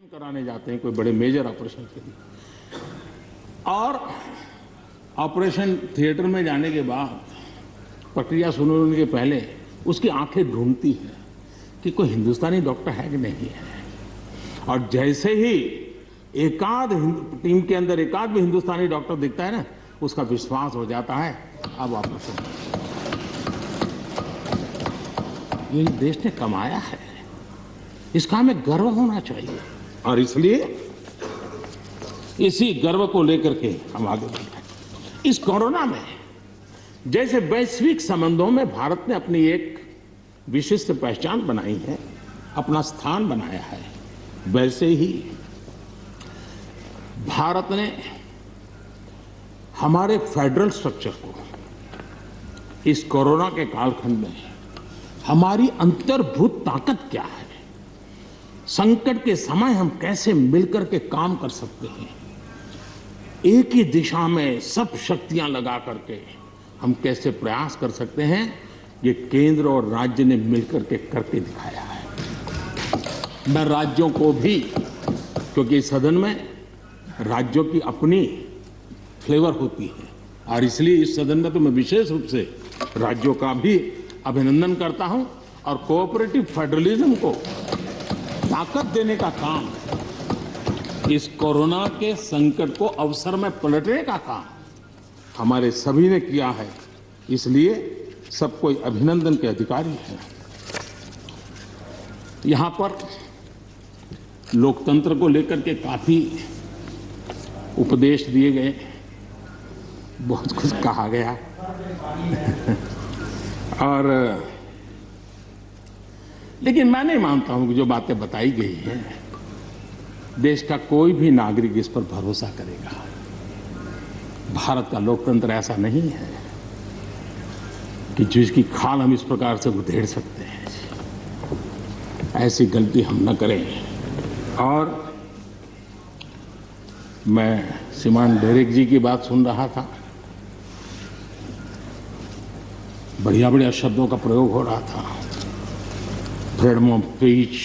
कराने जाते हैं कोई बड़े मेजर ऑपरेशन के लिए, और ऑपरेशन थिएटर में जाने के बाद प्रक्रिया शुरू होने के पहले उसकी आंखें ढूंढती हैं कि कोई हिंदुस्तानी डॉक्टर है कि नहीं है। और जैसे ही एकाध टीम के अंदर एकाध भी हिंदुस्तानी डॉक्टर दिखता है ना, उसका विश्वास हो जाता है अब ऑपरेशन। ये देश ने कमाया है, इसका हमें गर्व होना चाहिए, और इसलिए इसी गर्व को लेकर के हम आगे बढ़ रहे हैं। इस कोरोना में जैसे वैश्विक संबंधों में भारत ने अपनी एक विशिष्ट पहचान बनाई है, अपना स्थान बनाया है, वैसे ही भारत ने हमारे फेडरल स्ट्रक्चर को इस कोरोना के कालखंड में हमारी अंतर्भूत ताकत क्या है, संकट के समय हम कैसे मिलकर के काम कर सकते हैं, एक ही दिशा में सब शक्तियां लगा करके हम कैसे प्रयास कर सकते हैं, ये केंद्र और राज्य ने मिलकर के करके दिखाया है। मैं राज्यों को भी, क्योंकि इस सदन में राज्यों की अपनी फ्लेवर होती है, और इसलिए इस सदन में तो मैं विशेष रूप से राज्यों का भी अभिनंदन करता हूं, और कोऑपरेटिव फेडरलिज्म को ताकत देने का काम, इस कोरोना के संकट को अवसर में पलटने का काम हमारे सभी ने किया है, इसलिए सब कोई अभिनंदन के अधिकारी हैं। यहां पर लोकतंत्र को लेकर के काफी उपदेश दिए गए, बहुत कुछ कहा गया और लेकिन मैं नहीं मानता हूं कि जो बातें बताई गई हैं देश का कोई भी नागरिक इस पर भरोसा करेगा। भारत का लोकतंत्र ऐसा नहीं है कि जिसकी खाल हम इस प्रकार से उधेड़ सकते हैं। ऐसी गलती हम न करें। और मैं श्रीमान डेरेक जी की बात सुन रहा था, बढ़िया बढ़िया शब्दों का प्रयोग हो रहा था, फ्रीडम ऑफ स्पीच,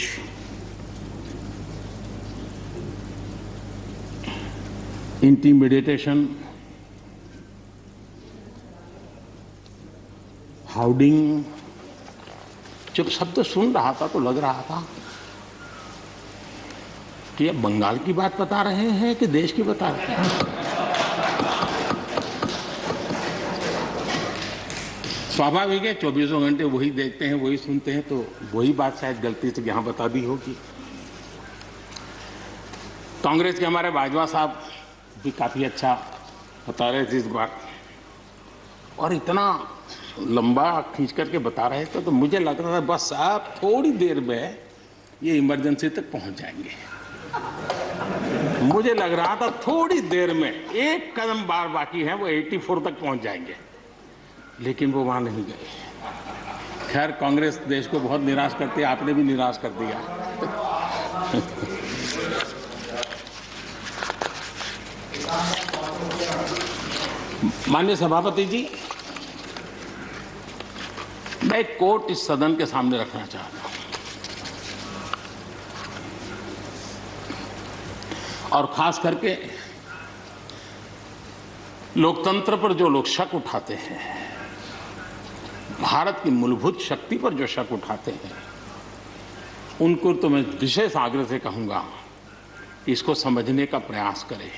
इंटिमिडेशन, हाउडिंग। जब शब्द सुन रहा था तो लग रहा था कि ये बंगाल की बात बता रहे हैं कि देश की बता रहे हैं। स्वाभाविक है, 24 घंटे वही देखते हैं, वही सुनते हैं, तो वही बात शायद गलती से यहां बता दी होगी। कांग्रेस के हमारे बाजवा साहब भी काफी अच्छा बता रहे थे इस बार, और इतना लंबा खींच करके बता रहे थे तो मुझे लग रहा था बस आप थोड़ी देर में ये इमरजेंसी तक पहुंच जाएंगे। मुझे लग रहा था थोड़ी देर में एक कदम बार बाकी है, वो 84 तक पहुंच जाएंगे, लेकिन वो वहां नहीं गए। खैर, कांग्रेस देश को बहुत निराश करती है, आपने भी निराश कर दिया। माननीय सभापति जी, मैं एक कोट इस सदन के सामने रखना चाहता हूं, और खास करके लोकतंत्र पर जो लोग शक उठाते हैं, भारत की मूलभूत शक्ति पर जो शक उठाते हैं, उनको तो मैं विशेष आग्रह से कहूंगा कि इसको समझने का प्रयास करें।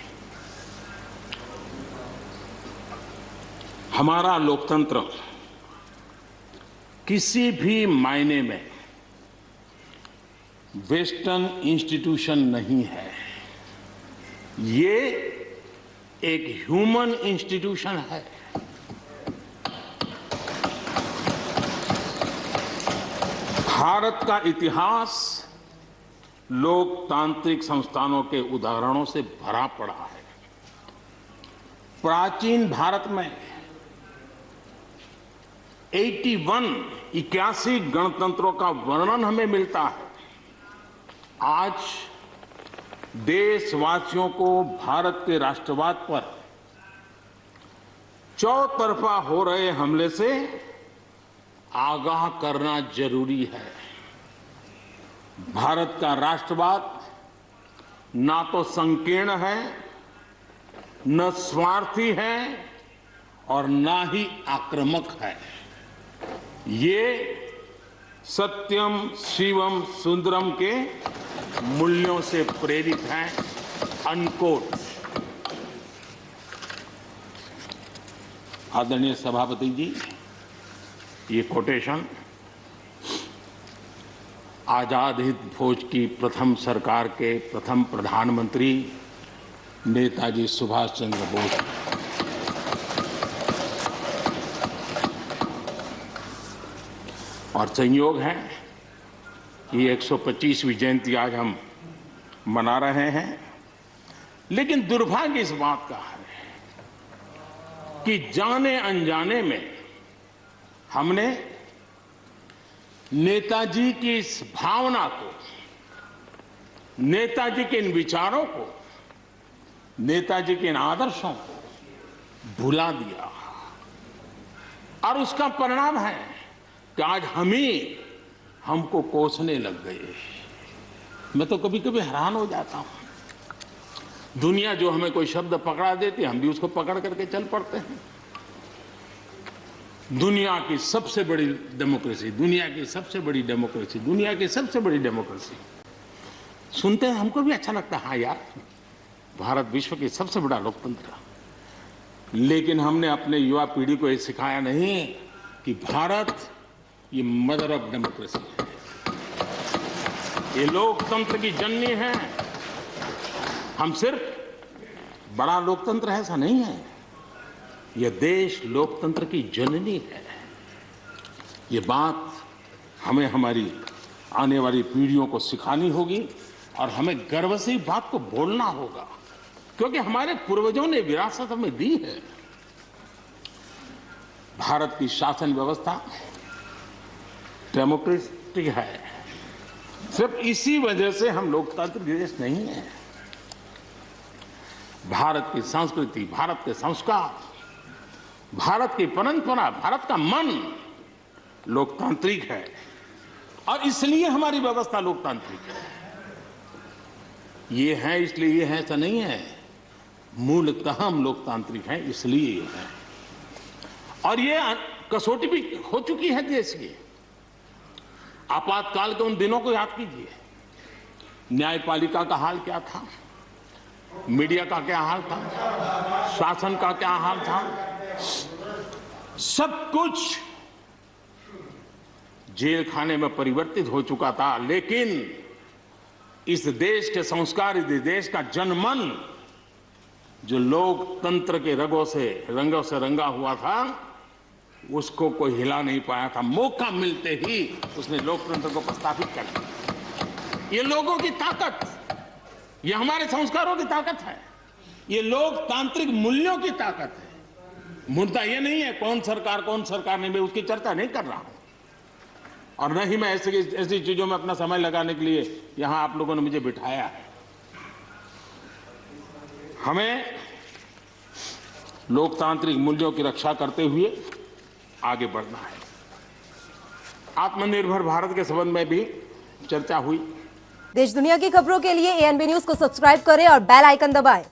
हमारा लोकतंत्र किसी भी मायने में वेस्टर्न इंस्टीट्यूशन नहीं है, ये एक ह्यूमन इंस्टीट्यूशन है। भारत का इतिहास लोकतांत्रिक संस्थानों के उदाहरणों से भरा पड़ा है। प्राचीन भारत में 81 गणतंत्रों का वर्णन हमें मिलता है। आज देशवासियों को भारत के राष्ट्रवाद पर चौतरफा हो रहे हमले से आगाह करना जरूरी है। भारत का राष्ट्रवाद ना तो संकीर्ण है, न स्वार्थी है और ना ही आक्रामक है। ये सत्यम शिवम सुंदरम के मूल्यों से प्रेरित है। अनकोट। आदरणीय सभापति जी, ये कोटेशन आजाद हिंद फौज की प्रथम सरकार के प्रथम प्रधानमंत्री नेताजी सुभाष चंद्र बोस। और संयोग है कि 125वीं जयंती आज हम मना रहे हैं, लेकिन दुर्भाग्य इस बात का है कि जाने अनजाने में हमने नेताजी की इस भावना को, नेताजी के इन विचारों को, नेताजी के इन आदर्शों को भुला दिया। और उसका परिणाम है कि आज हमको कोसने लग गए। मैं तो कभी कभी हैरान हो जाता हूं। दुनिया जो हमें कोई शब्द पकड़ा देती है, हम भी उसको पकड़ करके चल पड़ते हैं। दुनिया की सबसे बड़ी डेमोक्रेसी, दुनिया की सबसे बड़ी डेमोक्रेसी, दुनिया की सबसे बड़ी डेमोक्रेसी सुनते हैं, हमको भी अच्छा लगता है। हाँ यार, भारत विश्व की सबसे बड़ा लोकतंत्र। लेकिन हमने अपने युवा पीढ़ी को ये सिखाया नहीं कि भारत ये मदर ऑफ डेमोक्रेसी है, ये लोकतंत्र की जननी है। हम सिर्फ बड़ा लोकतंत्र है ऐसा नहीं है, यह देश लोकतंत्र की जननी है। ये बात हमें हमारी आने वाली पीढ़ियों को सिखानी होगी और हमें गर्व से इस बात को बोलना होगा, क्योंकि हमारे पूर्वजों ने विरासत हमें दी है। भारत की शासन व्यवस्था डेमोक्रेटिक है। सिर्फ इसी वजह से हम लोकतांत्रिक देश नहीं है। भारत की संस्कृति, भारत के संस्कार, भारत की परंपरा, भारत का मन लोकतांत्रिक है और इसलिए हमारी व्यवस्था लोकतांत्रिक है। ये है इसलिए ये है ऐसा नहीं है, मूलतः हम लोकतांत्रिक हैं इसलिए ये है। और ये कसौटी भी हो चुकी है देश की। आपातकाल के उन दिनों को याद कीजिए, न्यायपालिका का हाल क्या था, मीडिया का क्या हाल था, शासन का क्या हाल था। सब कुछ जेल खाने में परिवर्तित हो चुका था, लेकिन इस देश के संस्कार, इस देश का जनमन जो लोकतंत्र के रंगों से रंगा हुआ था, उसको कोई हिला नहीं पाया था। मौका मिलते ही उसने लोकतंत्र को प्रस्थापित कर दिया। ये लोगों की ताकत, ये हमारे संस्कारों की ताकत है, ये लोकतांत्रिक मूल्यों की ताकत है। मुद्दा ये नहीं है कौन सरकार नहीं, मैं उसकी चर्चा नहीं कर रहा हूं और न ही मैं ऐसी चीजों में अपना समय लगाने के लिए यहां आप लोगों ने मुझे बिठाया है। हमें लोकतांत्रिक मूल्यों की रक्षा करते हुए आगे बढ़ना है। आत्मनिर्भर भारत के संबंध में भी चर्चा हुई। देश दुनिया की खबरों के लिए ANB न्यूज को सब्सक्राइब करें और बेल आइकन दबाएं।